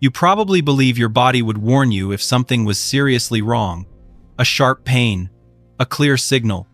You probably believe your body would warn you if something was seriously wrong. A sharp pain, a clear signal,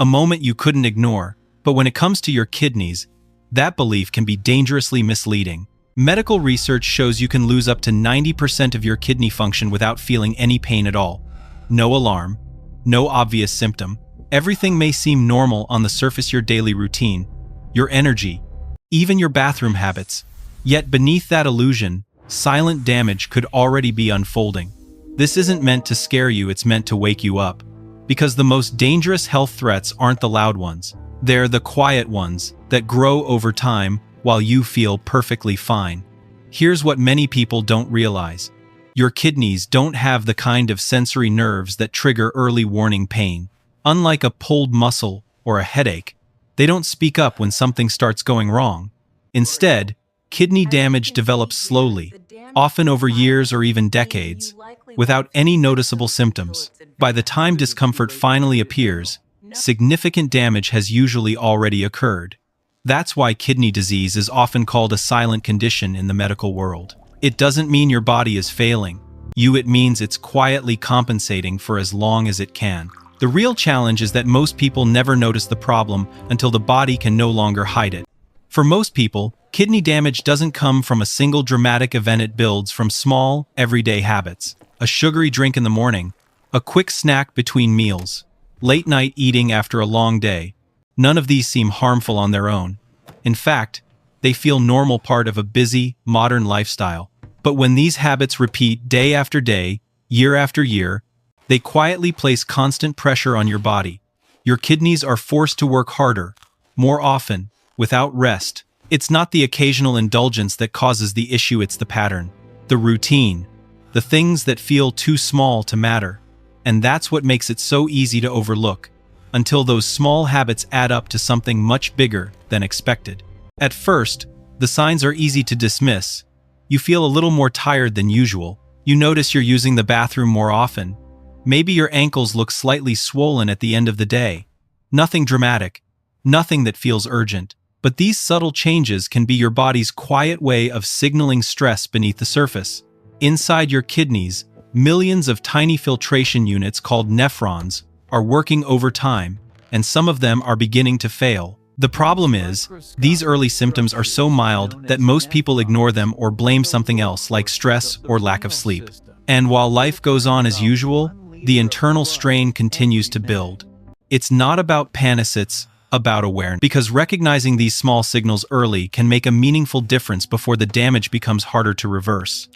a moment you couldn't ignore. But when it comes to your kidneys, that belief can be dangerously misleading. Medical research shows you can lose up to 90% of your kidney function without feeling any pain at all. No alarm, no obvious symptom. Everything may seem normal on the surface: your daily routine, your energy, even your bathroom habits. Yet beneath that illusion, silent damage could already be unfolding. This isn't meant to scare you, it's meant to wake you up. Because the most dangerous health threats aren't the loud ones. They're the quiet ones that grow over time while you feel perfectly fine. Here's what many people don't realize. Your kidneys don't have the kind of sensory nerves that trigger early warning pain. Unlike a pulled muscle or a headache, they don't speak up when something starts going wrong. Instead, kidney damage develops slowly, often over years or even decades, without any noticeable symptoms. By the time discomfort finally appears, significant damage has usually already occurred. That's why kidney disease is often called a silent condition in the medical world. It doesn't mean your body is failing you, it means it's quietly compensating for as long as it can. The real challenge is that most people never notice the problem until the body can no longer hide it. For most people, kidney damage doesn't come from a single dramatic event, it builds from small, everyday habits. A sugary drink in the morning, a quick snack between meals, late night eating after a long day. None of these seem harmful on their own. In fact, they feel normal part of a busy, modern lifestyle. But when these habits repeat day after day, year after year, they quietly place constant pressure on your body. Your kidneys are forced to work harder, more often, without rest. It's not the occasional indulgence that causes the issue, it's the pattern, the routine, the things that feel too small to matter. And that's what makes it so easy to overlook, until those small habits add up to something much bigger than expected. At first, the signs are easy to dismiss. You feel a little more tired than usual. You notice you're using the bathroom more often. Maybe your ankles look slightly swollen at the end of the day. Nothing dramatic, nothing that feels urgent. But these subtle changes can be your body's quiet way of signaling stress beneath the surface. Inside your kidneys, millions of tiny filtration units called nephrons are working overtime, and some of them are beginning to fail. The problem is, these early symptoms are so mild that most people ignore them or blame something else like stress or lack of sleep. And while life goes on as usual, the internal strain continues to build. It's not about panic, it's about awareness. Because recognizing these small signals early can make a meaningful difference before the damage becomes harder to reverse.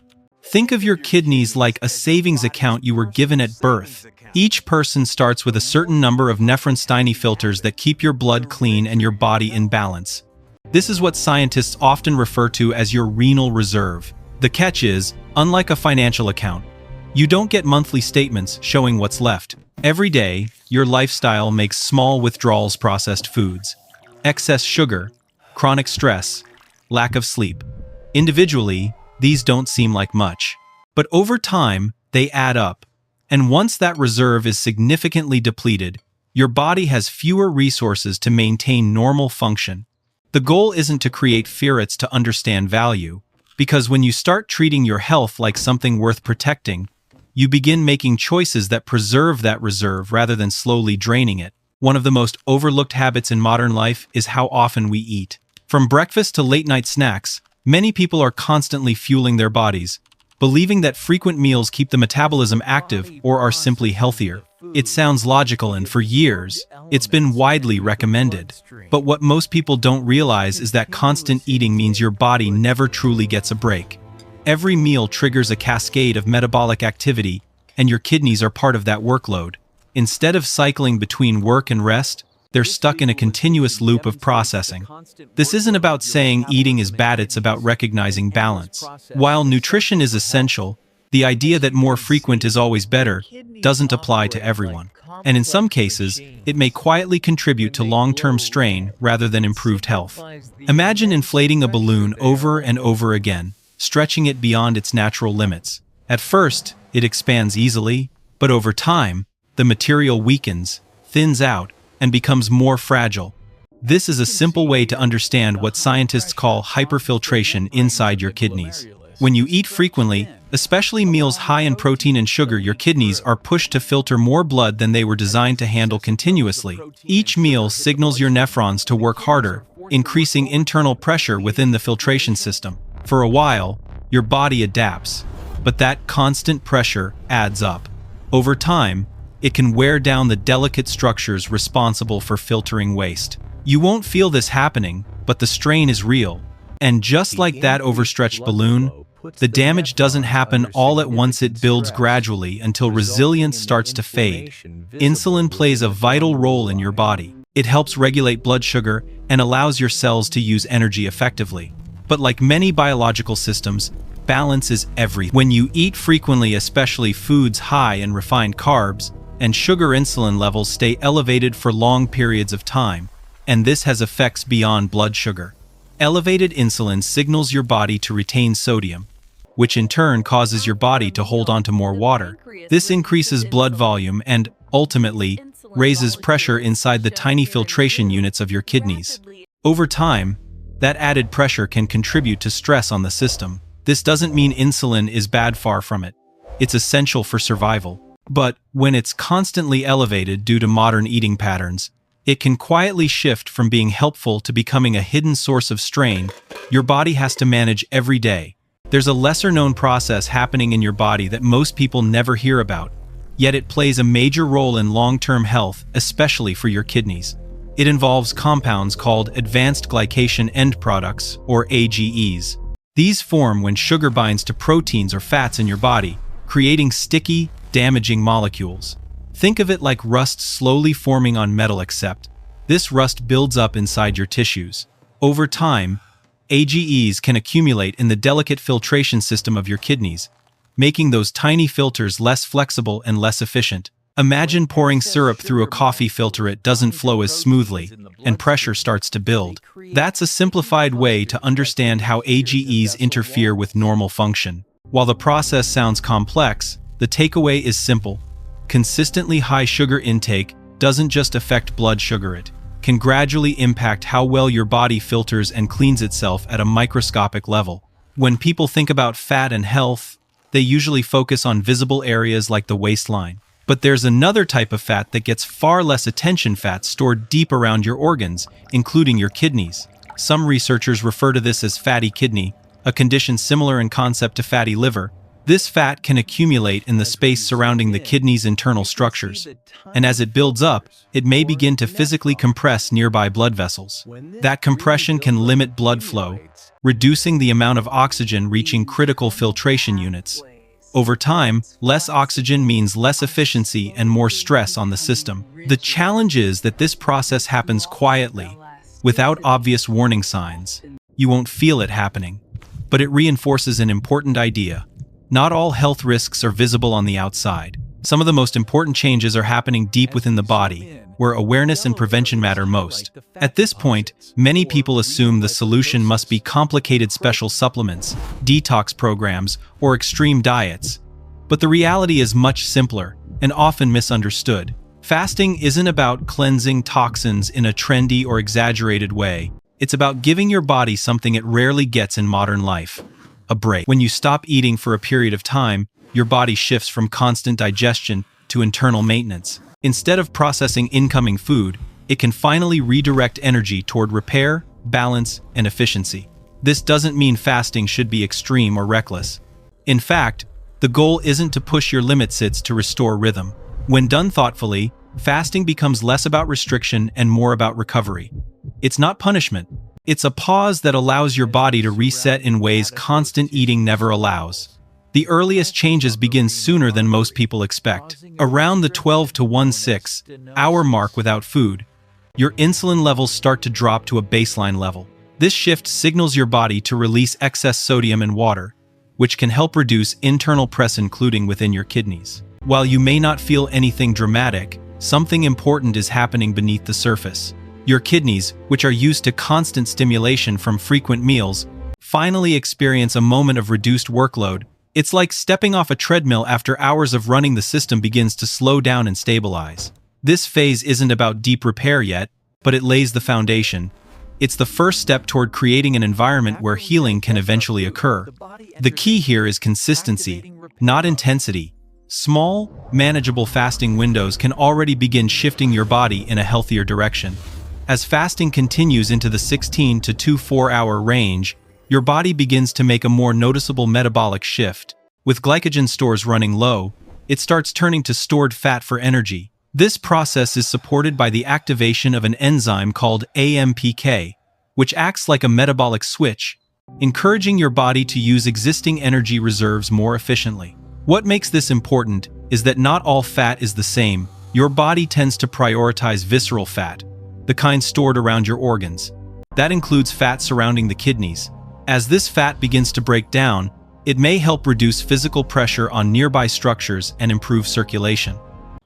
Think of your kidneys like a savings account you were given at birth. Each person starts with a certain number of nephron filters that keep your blood clean and your body in balance. This is what scientists often refer to as your renal reserve. The catch is, unlike a financial account, you don't get monthly statements showing what's left. Every day, your lifestyle makes small withdrawals: processed foods, excess sugar, chronic stress, lack of sleep. Individually, these don't seem like much. But over time, they add up. And once that reserve is significantly depleted, your body has fewer resources to maintain normal function. The goal isn't to create fear, it's to understand value. Because when you start treating your health like something worth protecting, you begin making choices that preserve that reserve rather than slowly draining it. One of the most overlooked habits in modern life is how often we eat. From breakfast to late-night snacks, many people are constantly fueling their bodies, believing that frequent meals keep the metabolism active or are simply healthier. It sounds logical, and for years, it's been widely recommended. But what most people don't realize is that constant eating means your body never truly gets a break. Every meal triggers a cascade of metabolic activity, and your kidneys are part of that workload. Instead of cycling between work and rest, they're stuck in a continuous loop of processing. This isn't about saying eating is bad, it's about recognizing balance. While nutrition is essential, the idea that more frequent is always better doesn't apply to everyone. And in some cases, it may quietly contribute to long-term strain rather than improved health. Imagine inflating a balloon over and over again, stretching it beyond its natural limits. At first, it expands easily, but over time, the material weakens, thins out, and becomes more fragile. This is a simple way to understand what scientists call hyperfiltration inside your kidneys. When you eat frequently, especially meals high in protein and sugar, your kidneys are pushed to filter more blood than they were designed to handle continuously. Each meal signals your nephrons to work harder, increasing internal pressure within the filtration system. For a while, your body adapts, but that constant pressure adds up. Over time, it can wear down the delicate structures responsible for filtering waste. You won't feel this happening, but the strain is real. And just like that overstretched balloon, the damage doesn't happen all at once. It builds gradually until resilience starts to fade. Insulin plays a vital role in your body. It helps regulate blood sugar and allows your cells to use energy effectively. But like many biological systems, balance is everything. When you eat frequently, especially foods high in refined carbs and sugar, insulin levels stay elevated for long periods of time, and this has effects beyond blood sugar. Elevated insulin signals your body to retain sodium, which in turn causes your body to hold on to more water. This increases blood volume and, ultimately, raises pressure inside the tiny filtration units of your kidneys. Over time, that added pressure can contribute to stress on the system. This doesn't mean insulin is bad, far from it. It's essential for survival. But when it's constantly elevated due to modern eating patterns, it can quietly shift from being helpful to becoming a hidden source of strain your body has to manage every day. There's a lesser-known process happening in your body that most people never hear about, yet it plays a major role in long-term health, especially for your kidneys. It involves compounds called advanced glycation end products, or AGEs. These form when sugar binds to proteins or fats in your body, creating sticky, damaging molecules. Think of it like rust slowly forming on metal, except this rust builds up inside your tissues. Over time, AGEs can accumulate in the delicate filtration system of your kidneys, making those tiny filters less flexible and less efficient. Imagine pouring syrup through a coffee filter. It doesn't flow as smoothly, and pressure starts to build. That's a simplified way to understand how AGEs interfere with normal function. While the process sounds complex, the takeaway is simple. Consistently high sugar intake doesn't just affect blood sugar, it can gradually impact how well your body filters and cleans itself at a microscopic level. When people think about fat and health, they usually focus on visible areas like the waistline. But there's another type of fat that gets far less attention: fat stored deep around your organs, including your kidneys. Some researchers refer to this as fatty kidney, a condition similar in concept to fatty liver. This fat can accumulate in the space surrounding the kidney's internal structures, and as it builds up, it may begin to physically compress nearby blood vessels. That compression can limit blood flow, reducing the amount of oxygen reaching critical filtration units. Over time, less oxygen means less efficiency and more stress on the system. The challenge is that this process happens quietly, without obvious warning signs. You won't feel it happening, but it reinforces an important idea. Not all health risks are visible on the outside. Some of the most important changes are happening deep within the body, where awareness and prevention matter most. At this point, many people assume the solution must be complicated special supplements, detox programs, or extreme diets. But the reality is much simpler and often misunderstood. Fasting isn't about cleansing toxins in a trendy or exaggerated way. It's about giving your body something it rarely gets in modern life: a break. When you stop eating for a period of time, your body shifts from constant digestion to internal maintenance. Instead of processing incoming food, it can finally redirect energy toward repair, balance, and efficiency. This doesn't mean fasting should be extreme or reckless. In fact, the goal isn't to push your limits, it's to restore rhythm. When done thoughtfully, fasting becomes less about restriction and more about recovery. It's not punishment. It's a pause that allows your body to reset in ways constant eating never allows. The earliest changes begin sooner than most people expect. Around the 12 to 16 hour mark without food, your insulin levels start to drop to a baseline level. This shift signals your body to release excess sodium and water, which can help reduce internal pressure, including within your kidneys. While you may not feel anything dramatic, something important is happening beneath the surface. Your kidneys, which are used to constant stimulation from frequent meals, finally experience a moment of reduced workload. It's like stepping off a treadmill after hours of running. The system begins to slow down and stabilize. This phase isn't about deep repair yet, but it lays the foundation. It's the first step toward creating an environment where healing can eventually occur. The key here is consistency, not intensity. Small, manageable fasting windows can already begin shifting your body in a healthier direction. As fasting continues into the 16 to 24-hour range, your body begins to make a more noticeable metabolic shift. With glycogen stores running low, it starts turning to stored fat for energy. This process is supported by the activation of an enzyme called AMPK, which acts like a metabolic switch, encouraging your body to use existing energy reserves more efficiently. What makes this important is that not all fat is the same. Your body tends to prioritize visceral fat, the kind stored around your organs. That includes fat surrounding the kidneys. As this fat begins to break down, it may help reduce physical pressure on nearby structures and improve circulation.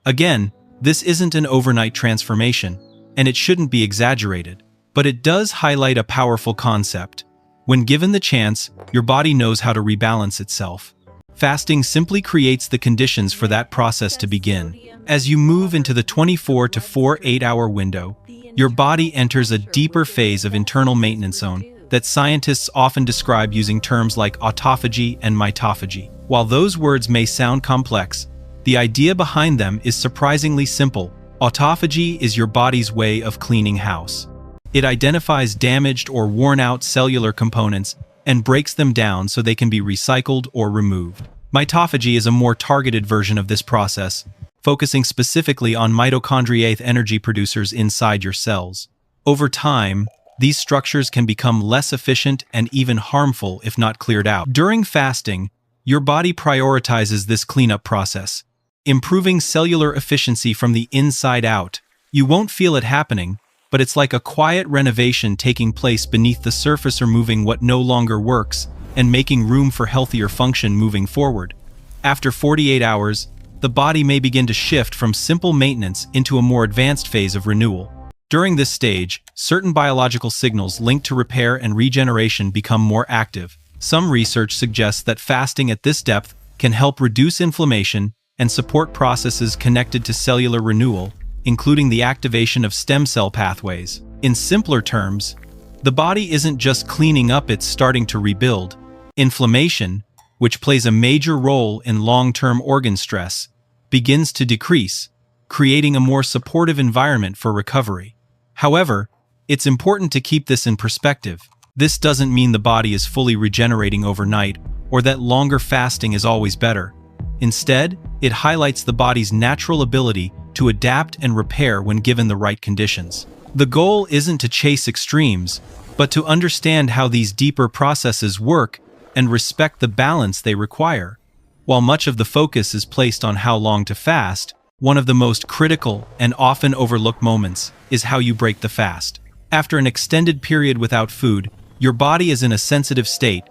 Again, this isn't an overnight transformation, and it shouldn't be exaggerated, but it does highlight a powerful concept. When given the chance, your body knows how to rebalance itself. Fasting simply creates the conditions for that process to begin. As you move into the 24 to 48-hour window, your body enters a deeper phase of internal maintenance zone that scientists often describe using terms like autophagy and mitophagy. While those words may sound complex, the idea behind them is surprisingly simple. Autophagy is your body's way of cleaning house. It identifies damaged or worn-out cellular components and breaks them down so they can be recycled or removed. Mitophagy is a more targeted version of this process, focusing specifically on mitochondrial energy producers inside your cells. Over time, these structures can become less efficient and even harmful if not cleared out. During fasting, your body prioritizes this cleanup process, improving cellular efficiency from the inside out. You won't feel it happening, but it's like a quiet renovation taking place beneath the surface, removing what no longer works and making room for healthier function moving forward. After 48 hours, the body may begin to shift from simple maintenance into a more advanced phase of renewal. During this stage, certain biological signals linked to repair and regeneration become more active. Some research suggests that fasting at this depth can help reduce inflammation and support processes connected to cellular renewal, including the activation of stem cell pathways. In simpler terms, the body isn't just cleaning up, it's starting to rebuild. Inflammation, which plays a major role in long-term organ stress, begins to decrease, creating a more supportive environment for recovery. However, it's important to keep this in perspective. This doesn't mean the body is fully regenerating overnight or that longer fasting is always better. Instead, it highlights the body's natural ability to adapt and repair when given the right conditions. The goal isn't to chase extremes, but to understand how these deeper processes work and respect the balance they require. While much of the focus is placed on how long to fast, one of the most critical and often overlooked moments is how you break the fast. After an extended period without food, your body is in a sensitive state,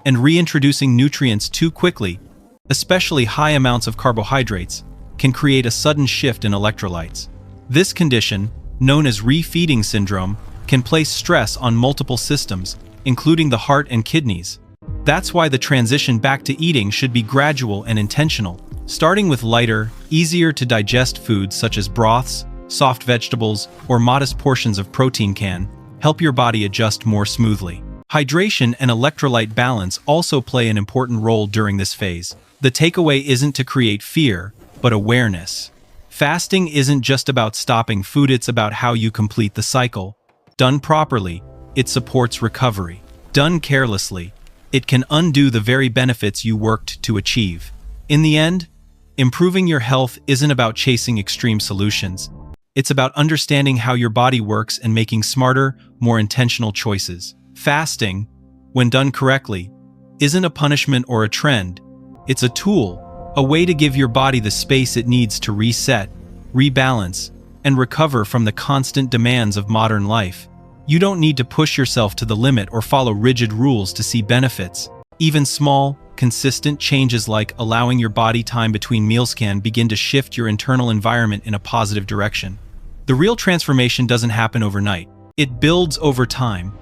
and reintroducing nutrients too quickly, especially high amounts of carbohydrates, can create a sudden shift in electrolytes. This condition, known as refeeding syndrome, can place stress on multiple systems, including the heart and kidneys. That's why the transition back to eating should be gradual and intentional, starting with lighter, easier to digest foods such as broths, soft vegetables, or modest portions of protein can help your body adjust more smoothly. Hydration and electrolyte balance also play an important role during this phase. The takeaway isn't to create fear, but awareness. Fasting isn't just about stopping food, it's about how you complete the cycle. Done properly, it supports recovery. Done carelessly, it can undo the very benefits you worked to achieve. In the end, improving your health isn't about chasing extreme solutions. It's about understanding how your body works and making smarter, more intentional choices. Fasting, when done correctly, isn't a punishment or a trend. It's a tool, a way to give your body the space it needs to reset, rebalance, and recover from the constant demands of modern life. You don't need to push yourself to the limit or follow rigid rules to see benefits. Even small, consistent changes like allowing your body time between meals can begin to shift your internal environment in a positive direction. The real transformation doesn't happen overnight. It builds over time,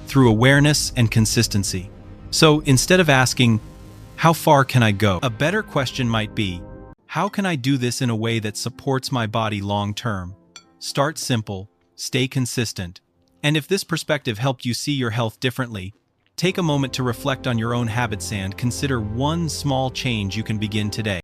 through awareness and consistency. So instead of asking, how far can I go? A better question might be, how can I do this in a way that supports my body long term? Start simple, stay consistent, And if this perspective helped you see your health differently, take a moment to reflect on your own habits and consider one small change you can begin today.